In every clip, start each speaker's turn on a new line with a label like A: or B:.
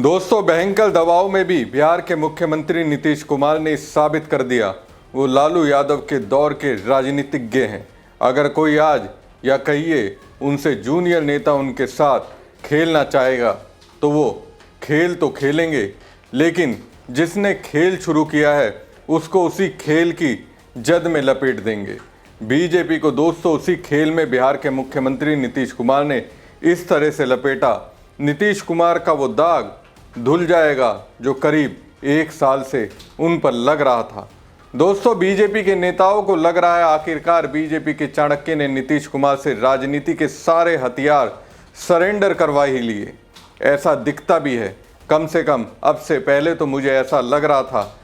A: दोस्तों, भयंकर दबाव में भी बिहार के मुख्यमंत्री नीतीश कुमार ने साबित कर दिया वो लालू यादव के दौर के राजनीतिज्ञ हैं। अगर कोई आज या कहिए उनसे जूनियर नेता उनके साथ खेलना चाहेगा तो वो खेल तो खेलेंगे, लेकिन जिसने खेल शुरू किया है उसको उसी खेल की जद में लपेट देंगे। बीजेपी को दोस्तों उसी खेल में बिहार के मुख्यमंत्री नीतीश कुमार ने इस तरह से लपेटा, नीतीश कुमार का वो दाग धुल जाएगा जो करीब 1 साल से उन पर लग रहा था। दोस्तों, बीजेपी के नेताओं को लग रहा है आखिरकार बीजेपी के चाणक्य ने नीतीश कुमार से राजनीति के सारे हथियार सरेंडर करवा ही लिए। ऐसा दिखता भी है, कम से कम अब से पहले तो मुझे ऐसा लग रहा था,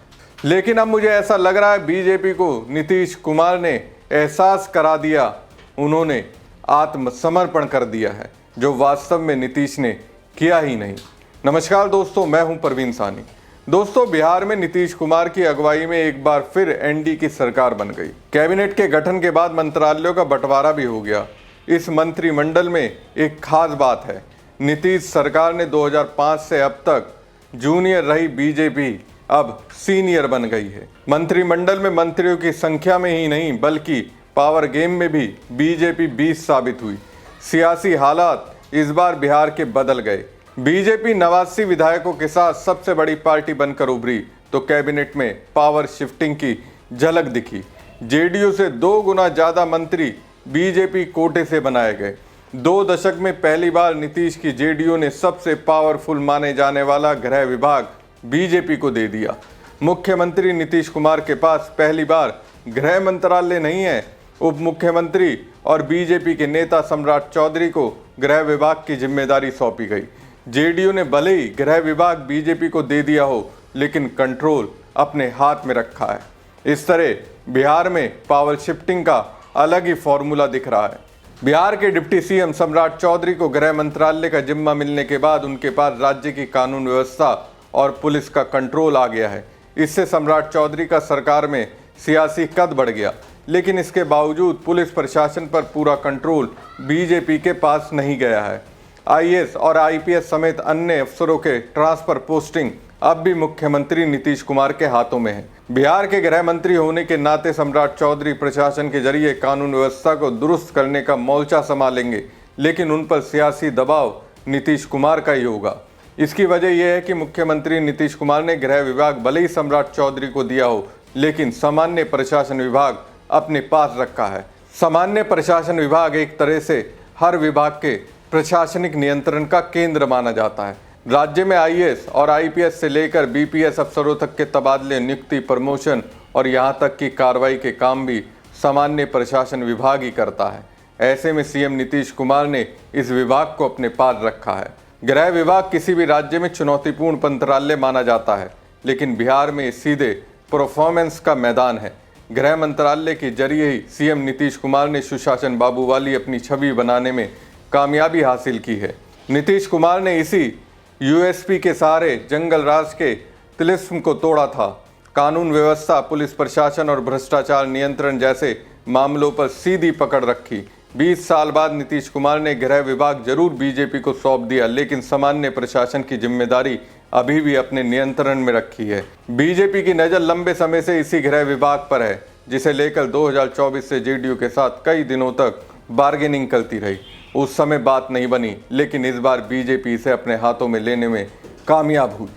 A: लेकिन अब मुझे ऐसा लग रहा है बीजेपी को नीतीश कुमार ने एहसास करा दिया, उन्होंने आत्मसमर्पण कर दिया है, जो वास्तव में नीतीश ने किया ही नहीं। नमस्कार दोस्तों, मैं हूं परवीन सानी। दोस्तों, बिहार में नीतीश कुमार की अगुवाई में एक बार फिर एनडीए की सरकार बन गई। कैबिनेट के गठन के बाद मंत्रालयों का बंटवारा भी हो गया। इस मंत्रिमंडल में एक खास बात है, नीतीश सरकार ने 2005 से अब तक जूनियर रही बीजेपी अब सीनियर बन गई है। मंत्रिमंडल में मंत्रियों की संख्या में ही नहीं बल्कि पावर गेम में भी बीजेपी 20 साबित हुई। सियासी हालात इस बार बिहार के बदल गए। बीजेपी 89 विधायकों के साथ सबसे बड़ी पार्टी बनकर उभरी तो कैबिनेट में पावर शिफ्टिंग की झलक दिखी। जेडीयू से 2 गुना ज्यादा मंत्री बीजेपी कोटे से बनाए गए। 2 दशक में पहली बार नीतीश की जेडीयू ने सबसे पावरफुल माने जाने वाला गृह विभाग बीजेपी को दे दिया। मुख्यमंत्री नीतीश कुमार के पास पहली बार गृह मंत्रालय नहीं है। उप मुख्यमंत्री और बीजेपी के नेता सम्राट चौधरी को गृह विभाग की जिम्मेदारी सौंपी गई। जेडीयू ने भले ही गृह विभाग बीजेपी को दे दिया हो, लेकिन कंट्रोल अपने हाथ में रखा है। इस तरह बिहार में पावर शिफ्टिंग का अलग ही फॉर्मूला दिख रहा है। बिहार के डिप्टी सीएम सम्राट चौधरी को गृह मंत्रालय का जिम्मा मिलने के बाद उनके पास राज्य की कानून व्यवस्था और पुलिस का कंट्रोल आ गया है। इससे सम्राट चौधरी का सरकार में सियासी कद बढ़ गया, लेकिन इसके बावजूद पुलिस प्रशासन पर पूरा कंट्रोल बीजेपी के पास नहीं गया है। आईएएस और आईपीएस समेत अन्य अफसरों के ट्रांसफर पोस्टिंग अब भी मुख्यमंत्री नीतीश कुमार के हाथों में है। बिहार के गृह मंत्री होने के नाते सम्राट चौधरी प्रशासन के जरिए कानून व्यवस्था को दुरुस्त करने का मोर्चा संभालेंगे, लेकिन उन पर सियासी दबाव नीतीश कुमार का ही होगा। इसकी वजह यह है कि मुख्यमंत्री नीतीश कुमार ने गृह विभाग भले ही सम्राट चौधरी को दिया हो, लेकिन सामान्य प्रशासन विभाग अपने पास रखा है। सामान्य प्रशासन विभाग एक तरह से हर विभाग के प्रशासनिक नियंत्रण का केंद्र माना जाता है। राज्य में आईएएस और आईपीएस से लेकर बीपीएस अफसरों तक के तबादले, नियुक्ति, प्रमोशन और यहां तक की कार्रवाई के काम भी सामान्य प्रशासन विभाग ही करता है। ऐसे में सीएम नीतीश कुमार ने इस विभाग को अपने पास रखा है। गृह विभाग किसी भी राज्य में चुनौतीपूर्ण मंत्रालय माना जाता है, लेकिन बिहार में सीधे परफॉर्मेंस का मैदान है। गृह मंत्रालय के जरिए ही सीएम नीतीश कुमार ने सुशासन बाबू वाली अपनी छवि बनाने में कामयाबी हासिल की है। नीतीश कुमार ने इसी यूएसपी के सहारे जंगल राज के तिलिस्म को तोड़ा था। कानून व्यवस्था, पुलिस प्रशासन और भ्रष्टाचार नियंत्रण जैसे मामलों पर सीधी पकड़ रखी। 20 साल बाद नीतीश कुमार ने गृह विभाग जरूर बीजेपी को सौंप दिया, लेकिन सामान्य प्रशासन की जिम्मेदारी अभी भी अपने नियंत्रण में रखी है। बीजेपी की नज़र लंबे समय से इसी गृह विभाग पर है, जिसे लेकर 2024 से जेडीयू के साथ कई दिनों तक बार्गेनिंग करती रही। उस समय बात नहीं बनी, लेकिन इस बार बीजेपी इसे अपने हाथों में लेने में कामयाब हुई।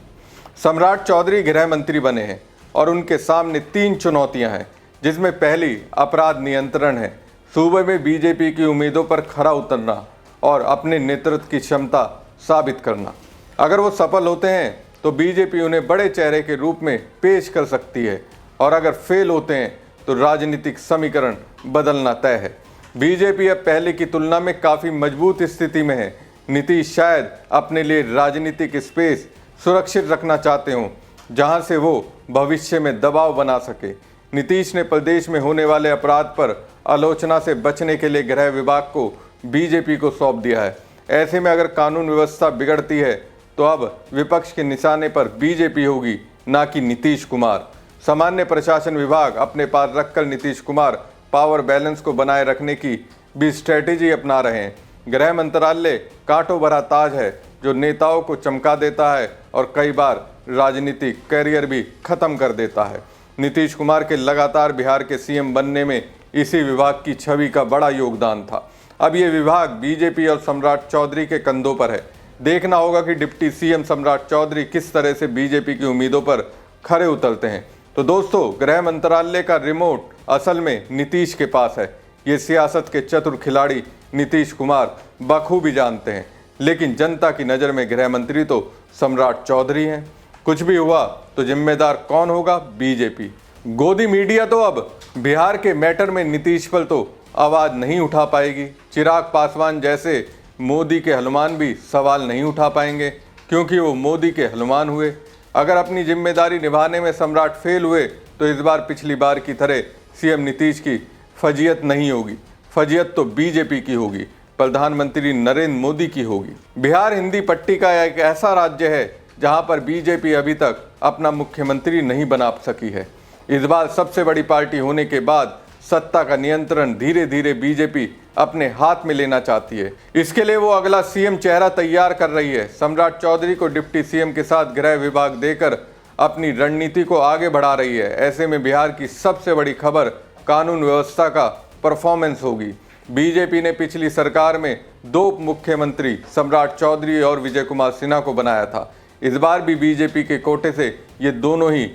A: सम्राट चौधरी गृह मंत्री बने हैं और उनके सामने 3 चुनौतियां हैं, जिसमें पहली अपराध नियंत्रण है। सूबे में बीजेपी की उम्मीदों पर खरा उतरना और अपने नेतृत्व की क्षमता साबित करना। अगर वो सफल होते हैं तो बीजेपी उन्हें बड़े चेहरे के रूप में पेश कर सकती है, और अगर फेल होते हैं तो राजनीतिक समीकरण बदलना तय है। बीजेपी अब पहले की तुलना में काफ़ी मजबूत स्थिति में है। नीतीश शायद अपने लिए राजनीतिक स्पेस सुरक्षित रखना चाहते हों, जहां से वो भविष्य में दबाव बना सके। नीतीश ने प्रदेश में होने वाले अपराध पर आलोचना से बचने के लिए गृह विभाग को बीजेपी को सौंप दिया है। ऐसे में अगर कानून व्यवस्था बिगड़ती है तो अब विपक्ष के निशाने पर बीजेपी होगी, ना कि नीतीश कुमार। सामान्य प्रशासन विभाग अपने पास रखकर नीतीश कुमार पावर बैलेंस को बनाए रखने की भी स्ट्रेटेजी अपना रहे हैं। गृह मंत्रालय कांटों भरा ताज है, जो नेताओं को चमका देता है और कई बार राजनीतिक कैरियर भी खत्म कर देता है। नीतीश कुमार के लगातार बिहार के सीएम बनने में इसी विभाग की छवि का बड़ा योगदान था। अब ये विभाग बीजेपी और सम्राट चौधरी के कंधों पर है। देखना होगा कि डिप्टी सीएम सम्राट चौधरी किस तरह से बीजेपी की उम्मीदों पर खरे उतरते हैं। तो दोस्तों, गृह मंत्रालय का रिमोट असल में नीतीश के पास है। ये सियासत के चतुर खिलाड़ी नीतीश कुमार बखूबी जानते हैं, लेकिन जनता की नज़र में गृह मंत्री तो सम्राट चौधरी हैं। कुछ भी हुआ तो जिम्मेदार कौन होगा? बीजेपी। गोदी मीडिया तो अब बिहार के मैटर में नीतीश पर तो आवाज़ नहीं उठा पाएगी। चिराग पासवान जैसे मोदी के हनुमान भी सवाल नहीं उठा पाएंगे, क्योंकि वो मोदी के हनुमान हुए। अगर अपनी जिम्मेदारी निभाने में सम्राट फेल हुए तो इस बार पिछली बार की तरह सीएम नीतीश की फजीयत नहीं होगी। फजीयत तो बीजेपी की होगी, प्रधानमंत्री नरेंद्र मोदी की होगी। बिहार हिंदी पट्टी का एक ऐसा राज्य है जहां पर बीजेपी अभी तक अपना मुख्यमंत्री नहीं बना सकी है। इस बार सबसे बड़ी पार्टी होने के बाद सत्ता का नियंत्रण धीरे धीरे बीजेपी अपने हाथ में लेना चाहती है। इसके लिए वो अगला सीएम चेहरा तैयार कर रही है। सम्राट चौधरी को डिप्टी सीएम के साथ गृह विभाग देकर अपनी रणनीति को आगे बढ़ा रही है। ऐसे में बिहार की सबसे बड़ी खबर कानून व्यवस्था का परफॉर्मेंस होगी। बीजेपी ने पिछली सरकार में 2 मुख्यमंत्री सम्राट चौधरी और विजय कुमार सिन्हा को बनाया था। इस बार भी बीजेपी के कोटे से ये दोनों ही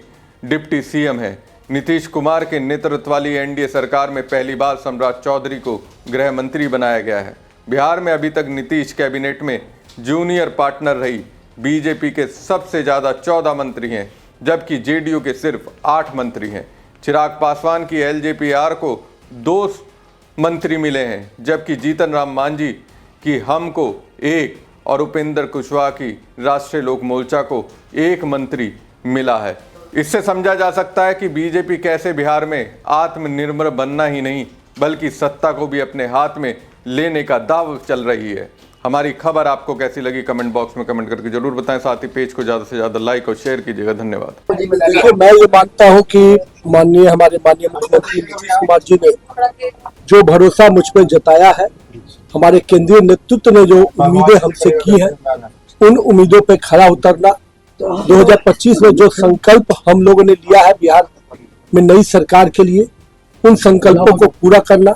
A: डिप्टी सीएम हैं। नीतीश कुमार के नेतृत्व वाली एनडीए सरकार में पहली बार सम्राट चौधरी को गृह मंत्री बनाया गया है। बिहार में अभी तक नीतीश कैबिनेट में जूनियर पार्टनर रही बीजेपी के सबसे ज़्यादा 14 मंत्री हैं, जबकि जेडीयू के सिर्फ 8 मंत्री हैं। चिराग पासवान की एलजेपीआर को 2 मंत्री मिले हैं, जबकि जीतन राम मांझी की हम को 1 और उपेंद्र कुशवाहा की राष्ट्रीय लोक मोर्चा को 1 मंत्री मिला है। इससे समझा जा सकता है कि बीजेपी कैसे बिहार में आत्मनिर्भर बनना ही नहीं बल्कि सत्ता को भी अपने हाथ में लेने का दाव चल रही है। हमारी खबर आपको कैसी लगी कमेंट बॉक्स में कमेंट करके जरूर बताएं। साथ ही पेज को ज्यादा से ज्यादा लाइक और शेयर कीजिएगा। धन्यवाद।
B: देखिए, मैं ये मानता हूँ कि हमारे माननीय मुख्यमंत्री नीतीश कुमार जी ने जो भरोसा मुझ पर जताया है, हमारे केंद्रीय नेतृत्व ने जो उम्मीदें हमसे की हैं, उन उम्मीदों पे खरा उतरना, 2025 में जो संकल्प हम लोगों ने लिया है बिहार में नई सरकार के लिए, उन संकल्पों को पूरा करना,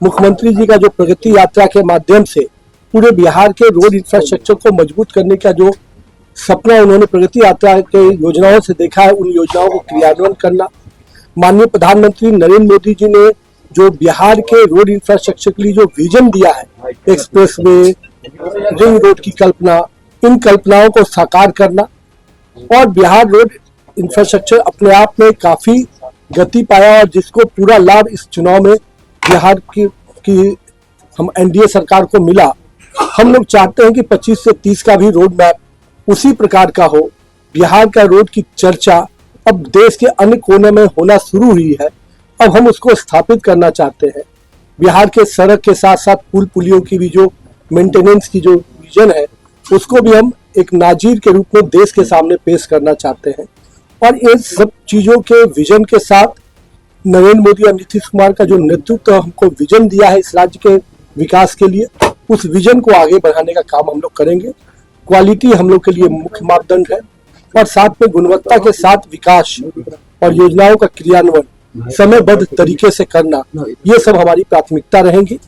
B: मुख्यमंत्री जी का जो प्रगति यात्रा के माध्यम से पूरे बिहार के रोड इंफ्रास्ट्रक्चर को मजबूत करने का जो सपना उन्होंने प्रगति यात्रा के योजनाओं से देखा है, उन योजनाओं को क्रियान्वयन करना। माननीय प्रधानमंत्री नरेंद्र मोदी जी ने जो बिहार के रोड इंफ्रास्ट्रक्चर के लिए जो विजन दिया है, एक्सप्रेसवे, रिंग रोड की कल्पना, इन कल्पनाओं को साकार करना और बिहार रोड इंफ्रास्ट्रक्चर अपने आप में काफी गति पाया और जिसको पूरा लाभ इस चुनाव में बिहार की हम एनडीए सरकार को मिला। हम लोग चाहते हैं कि 25 से 30 का भी रोड मैप उसी प्रकार का हो। बिहार का रोड की चर्चा अब देश के अन्य कोने में होना शुरू हुई है, अब हम उसको स्थापित करना चाहते हैं। बिहार के सड़क के साथ साथ पुल पुलियों की भी जो मेंटेनेंस की जो विजन है, उसको भी हम एक नाजीर के रूप में देश के सामने पेश करना चाहते हैं। और इन सब चीजों के विजन के साथ नरेंद्र मोदी और नीतीश कुमार का जो नेतृत्व हमको विजन दिया है इस राज्य के विकास के लिए, उस विजन को आगे बढ़ाने का काम हम लोग करेंगे। क्वालिटी हम लोग के लिए मुख्य मापदंड है और साथ में गुणवत्ता के साथ विकास और योजनाओं का क्रियान्वयन समयबद्ध तरीके से करना, ये सब हमारी प्राथमिकता रहेंगी।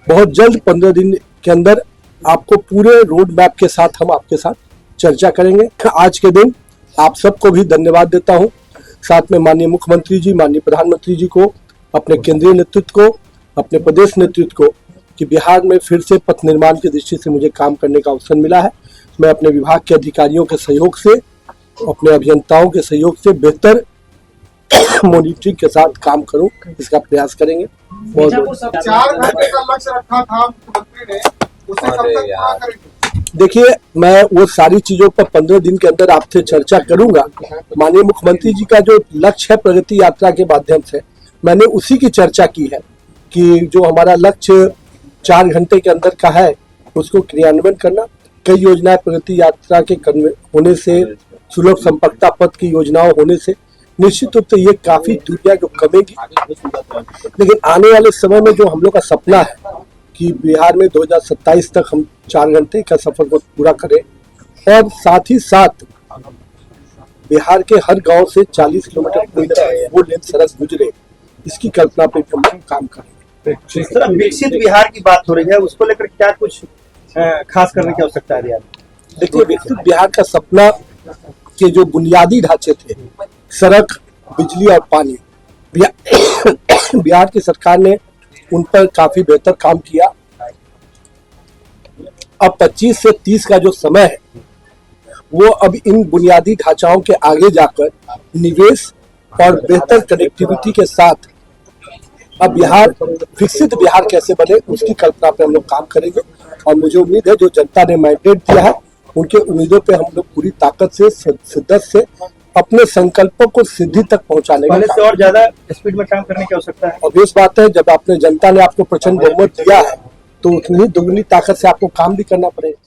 B: बहुत जल्द 15 दिन के अंदर आपको पूरे रोड मैप के साथ हम आपके साथ चर्चा करेंगे। आज के दिन आप सबको भी धन्यवाद देता हूं, साथ में माननीय मुख्यमंत्री जी, माननीय प्रधानमंत्री जी को, अपने केंद्रीय नेतृत्व को, अपने प्रदेश नेतृत्व को, कि बिहार में फिर से पथ निर्माण की दृष्टि से मुझे काम करने का अवसर मिला है। मैं अपने विभाग के अधिकारियों के सहयोग से, अपने अभियंताओं के सहयोग से बेहतर मॉनिटरिंग के साथ काम करूं, इसका प्रयास करेंगे। बहुत
C: 4 घंटे का लक्ष्य रखा था मुख्यमंत्री ने, उसे कब तक पूरा करेंगे?
B: देखिए, मैं वो सारी चीजों पर 15 दिन के अंदर आपसे चर्चा करूंगा। माननीय मुख्यमंत्री जी का जो लक्ष्य है प्रगति यात्रा के माध्यम से, मैंने उसी की चर्चा की है कि जो हमारा लक्ष्य 4 घंटे के अंदर का है, उसको क्रियान्वयन करना। कई योजनाएं प्रगति यात्रा के होने से, सुलभ संपर्कता पथ की योजनाओं होने से निश्चित रूप से ये काफी दूरियां जो कमेगी। लेकिन आने वाले समय में जो हम लोग का सपना है कि बिहार में 2027 तक हम 4 घंटे का सफर को पूरा करें और साथ ही साथ बिहार के हर गांव से 40 किलोमीटर कोई ना वो लेन सड़क गुजरे, इसकी कल्पना पे हम काम करेंगे।
D: जिस तरह विकसित बिहार की बात हो रही है उसको लेकर क्या कुछ खास करने की आवश्यकता है बिहार में?
B: देखिए, विकसित बिहार का सपना के जो बुनियादी ढांचे थे, सड़क, बिजली और पानी, बिहार की सरकार ने उन पर काफी बेहतर काम किया। अब 25 से 30 का जो समय है वो अब इन बुनियादी ढांचाओं के आगे जाकर निवेश और बेहतर कनेक्टिविटी के साथ अब बिहार विकसित बिहार कैसे बने उसकी कल्पना पे हम लोग काम करेंगे। और मुझे उम्मीद है जो जनता ने मैंडेट दिया है उनके उम्मीदों पे हम लोग पूरी ताकत से, शिद्दत से अपने संकल्पों को सिद्धि तक पहुंचाने
D: पहले
B: का
D: से और ज्यादा स्पीड में काम करने की आवश्यकता है।
B: obvious बात है, जब आपने जनता ने आपको प्रचंड बहुमत दिया है तो उतनी दुगनी ताकत से आपको काम भी करना पड़ेगा।